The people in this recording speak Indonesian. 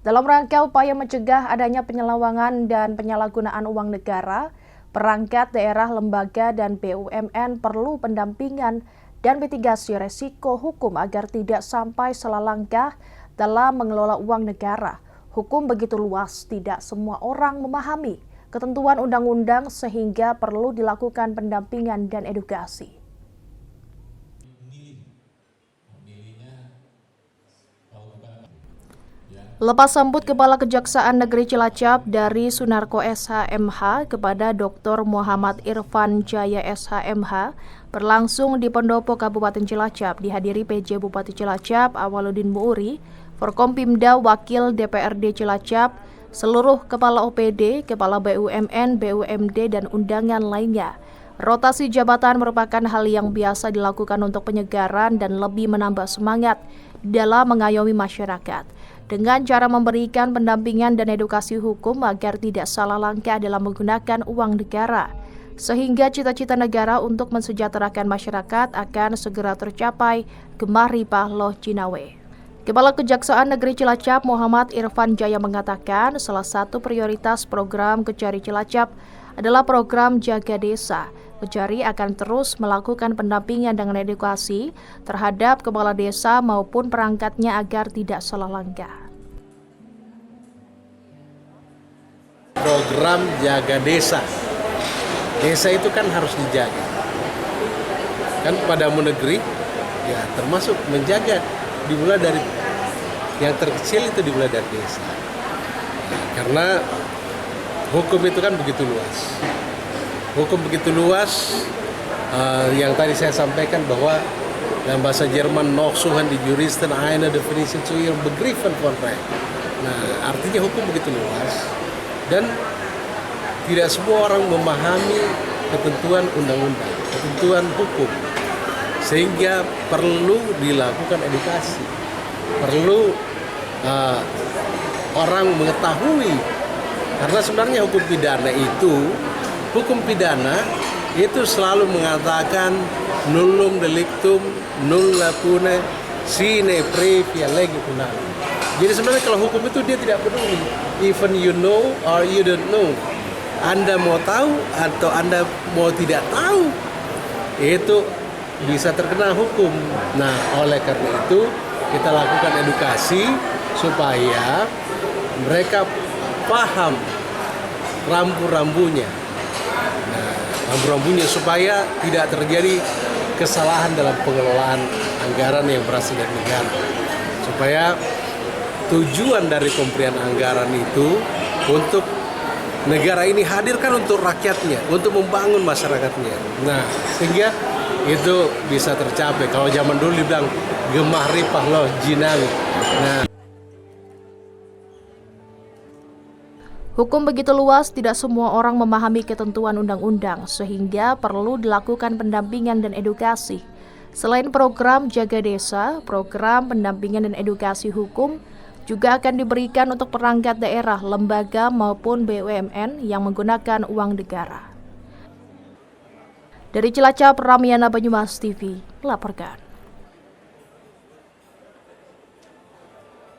Dalam rangka upaya mencegah adanya penyelewengan dan penyalahgunaan uang negara, perangkat daerah, lembaga, dan BUMN perlu pendampingan dan mitigasi resiko hukum agar tidak sampai salah langkah dalam mengelola uang negara. Hukum begitu luas, tidak semua orang memahami ketentuan undang-undang sehingga perlu dilakukan pendampingan dan edukasi. Lepas sambut Kepala Kejaksaan Negeri Cilacap dari Sunarko SHMH kepada Dr. Muhammad Irfan Jaya SHMH berlangsung di Pendopo Kabupaten Cilacap dihadiri PJ Bupati Cilacap Awaludin Muuri, Forkompimda Wakil DPRD Cilacap, seluruh Kepala OPD, Kepala BUMN, BUMD, dan undangan lainnya. Rotasi jabatan merupakan hal yang biasa dilakukan untuk penyegaran dan lebih menambah semangat dalam mengayomi masyarakat dengan cara memberikan pendampingan dan edukasi hukum agar tidak salah langkah dalam menggunakan uang negara, sehingga cita-cita negara untuk mensejahterakan masyarakat akan segera tercapai. Gemah Ripah Loh Cinawe. Kepala Kejaksaan Negeri Cilacap Muhammad Irfan Jaya mengatakan salah satu prioritas program Kejari Cilacap adalah program Jaga Desa. Kejari akan terus melakukan pendampingan dengan edukasi terhadap kepala desa maupun perangkatnya agar tidak salah langkah. Program Jaga Desa. Desa itu kan harus dijaga. Kan pada negeri ya termasuk menjaga dimulai dari yang terkecil itu dimulai dari desa. Karena hukum itu kan begitu luas. Hukum begitu luas, yang tadi saya sampaikan bahwa dalam bahasa Jerman Nachsuchen die Juristen eine Definition zu ihrem Begriffen von Recht. Nah, artinya hukum begitu luas dan tidak semua orang memahami ketentuan undang-undang, ketentuan hukum, sehingga perlu dilakukan edukasi, perlu orang mengetahui, karena sebenarnya hukum pidana itu selalu mengatakan nullum delictum nulla pune sine previa lege punam. Jadi sebenarnya kalau hukum itu dia tidak peduli, even you know or you don't know. Anda mau tahu atau Anda mau tidak tahu, itu bisa terkena hukum. Nah, oleh karena itu kita lakukan edukasi supaya mereka paham rambu-rambunya. Rambu-rambunya supaya tidak terjadi kesalahan dalam pengelolaan anggaran yang berasal dari negara. Supaya tujuan dari pemberian anggaran itu untuk negara ini hadirkan untuk rakyatnya, untuk membangun masyarakatnya. Nah, sehingga itu bisa tercapai. Kalau zaman dulu dibilang gemah ripah loh jinawi. Nah, hukum begitu luas, tidak semua orang memahami ketentuan undang-undang, sehingga perlu dilakukan pendampingan dan edukasi. Selain program Jaga Desa, program pendampingan dan edukasi hukum juga akan diberikan untuk perangkat daerah, lembaga maupun BUMN yang menggunakan uang negara. Dari Cilacap, Ramiana Banyumas TV melaporkan.